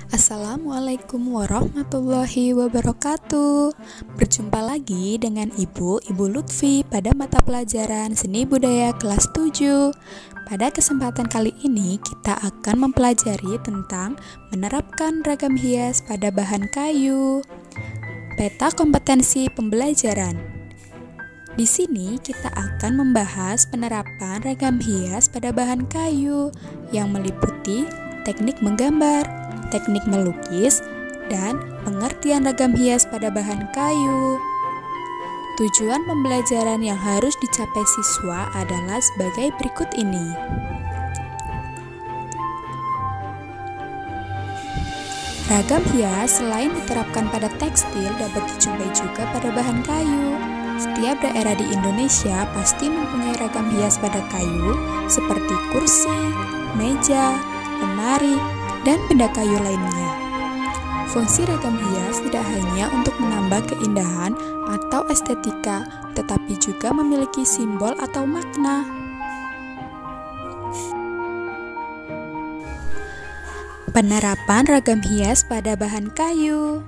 Assalamualaikum warahmatullahi wabarakatuh. Berjumpa lagi dengan Ibu Lutfi pada mata pelajaran Seni Budaya kelas 7. Pada kesempatan kali ini kita akan mempelajari tentang menerapkan ragam hias pada bahan kayu. Peta kompetensi pembelajaran. Di sini kita akan membahas penerapan ragam hias pada bahan kayu yang meliputi teknik menggambar, teknik melukis, dan pengertian ragam hias pada bahan kayu. Tujuan pembelajaran yang harus dicapai siswa adalah sebagai berikut ini. Ragam hias selain diterapkan pada tekstil dapat dijumpai juga pada bahan kayu. Setiap daerah di Indonesia pasti mempunyai ragam hias pada kayu seperti kursi, meja, lemari, dan benda kayu lainnya. Fungsi ragam hias tidak hanya untuk menambah keindahan atau estetika, tetapi juga memiliki simbol atau makna. Penerapan ragam hias pada bahan kayu.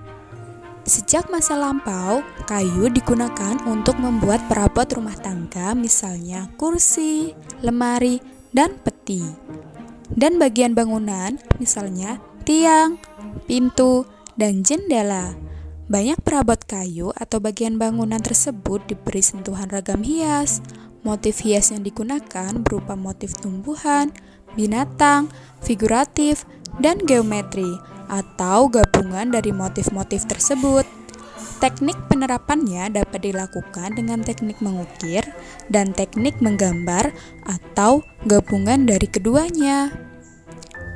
Sejak masa lampau, kayu digunakan untuk membuat perabot rumah tangga, misalnya kursi, lemari, dan peti. Dan bagian bangunan, misalnya tiang, pintu, dan jendela. Banyak perabot kayu atau bagian bangunan tersebut diberi sentuhan ragam hias. Motif hias yang digunakan berupa motif tumbuhan, binatang, figuratif, dan geometri, atau gabungan dari motif-motif tersebut. Teknik penerapannya dapat dilakukan dengan teknik mengukir dan teknik menggambar atau gabungan dari keduanya.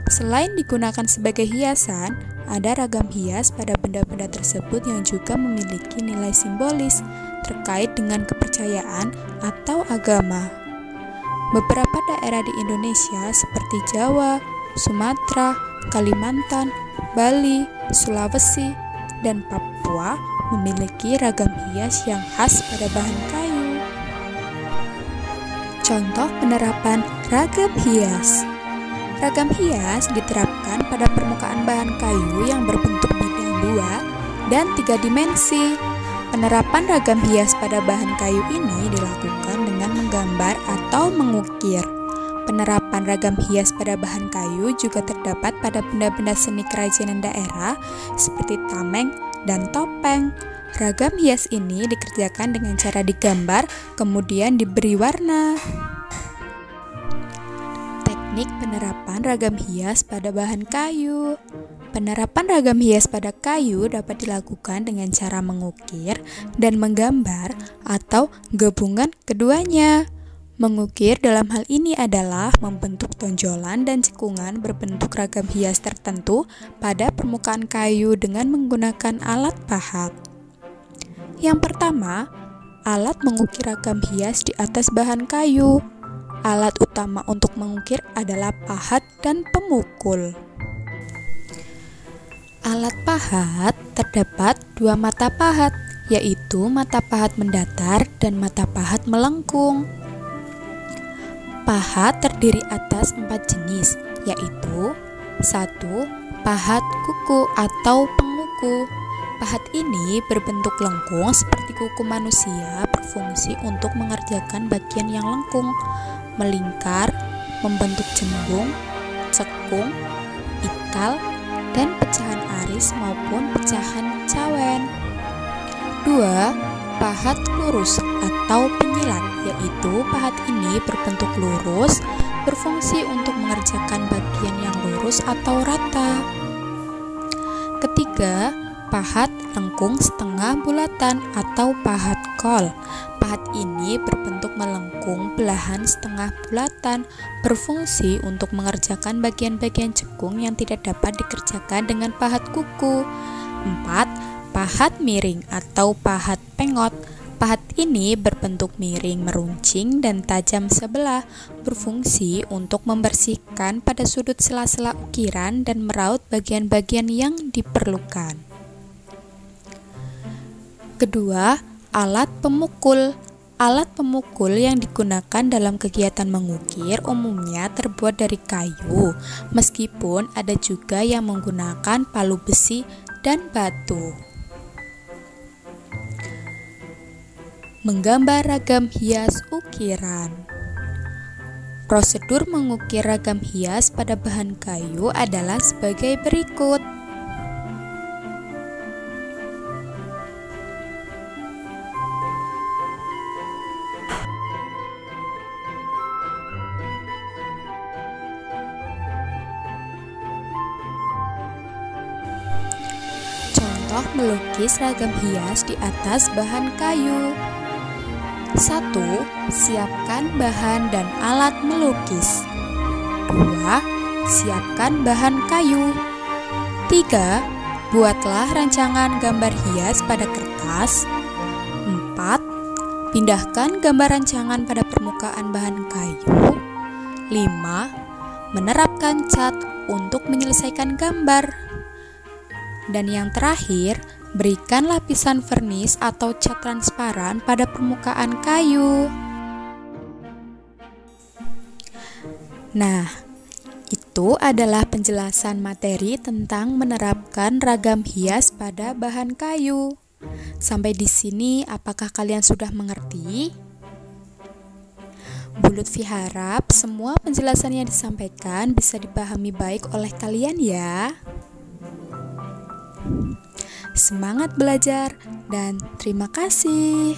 Selain digunakan sebagai hiasan, ada ragam hias pada benda-benda tersebut yang juga memiliki nilai simbolis terkait dengan kepercayaan atau agama. Beberapa daerah di Indonesia seperti Jawa, Sumatera, Kalimantan, Bali, Sulawesi, dan Papua memiliki ragam hias yang khas pada bahan kayu. Contoh penerapan ragam hias. Ragam hias diterapkan pada permukaan bahan kayu yang berbentuk bidang 2 dan 3 dimensi. Penerapan ragam hias pada bahan kayu ini dilakukan dengan menggambar atau mengukir. Penerapan ragam hias pada bahan kayu juga terdapat pada benda-benda seni kerajinan daerah seperti tameng dan topeng. Ragam hias ini dikerjakan dengan cara digambar, kemudian diberi warna. Teknik penerapan ragam hias pada bahan kayu. Penerapan ragam hias pada kayu dapat dilakukan dengan cara mengukir dan menggambar atau gabungan keduanya. Mengukir dalam hal ini adalah membentuk tonjolan dan cekungan berbentuk ragam hias tertentu pada permukaan kayu dengan menggunakan alat pahat. Yang pertama, alat mengukir ragam hias di atas bahan kayu. Alat utama untuk mengukir adalah pahat dan pemukul. Alat pahat terdapat dua mata pahat, yaitu mata pahat mendatar dan mata pahat melengkung. Pahat terdiri atas 4 jenis, yaitu 1. Pahat kuku atau penguku. Pahat ini berbentuk lengkung seperti kuku manusia, berfungsi untuk mengerjakan bagian yang lengkung, melingkar, membentuk cembung, cekung, ikal, dan pecahan aris maupun pecahan cawen. 2. Pahat lurus atau penyilat, yaitu pahat ini berbentuk lurus, berfungsi untuk mengerjakan bagian yang lurus atau rata. Ketiga, pahat lengkung setengah bulatan atau pahat kol. Pahat ini berbentuk melengkung belahan setengah bulatan, berfungsi untuk mengerjakan bagian-bagian cekung yang tidak dapat dikerjakan dengan pahat kuku. 4. Pahat miring atau pahat pengot. Pahat ini berbentuk miring meruncing dan tajam sebelah, berfungsi untuk membersihkan pada sudut sela-sela ukiran dan meraut bagian-bagian yang diperlukan. Kedua, alat pemukul. Alat pemukul yang digunakan dalam kegiatan mengukir umumnya terbuat dari kayu, meskipun ada juga yang menggunakan palu besi dan batu. Menggambar ragam hias ukiran. Prosedur mengukir ragam hias pada bahan kayu adalah sebagai berikut. Contoh melukis ragam hias di atas bahan kayu. 1. Siapkan bahan dan alat melukis. 2. Siapkan bahan kayu. 3. Buatlah rancangan gambar hias pada kertas. 4. Pindahkan gambar rancangan pada permukaan bahan kayu. 5. Menerapkan cat untuk menyelesaikan gambar. Dan yang terakhir, berikan lapisan vernis atau cat transparan pada permukaan kayu. Nah, itu adalah penjelasan materi tentang menerapkan ragam hias pada bahan kayu. Sampai di sini, apakah kalian sudah mengerti? Bu Lutfi harap semua penjelasan yang disampaikan bisa dipahami baik oleh kalian ya. Semangat belajar dan terima kasih.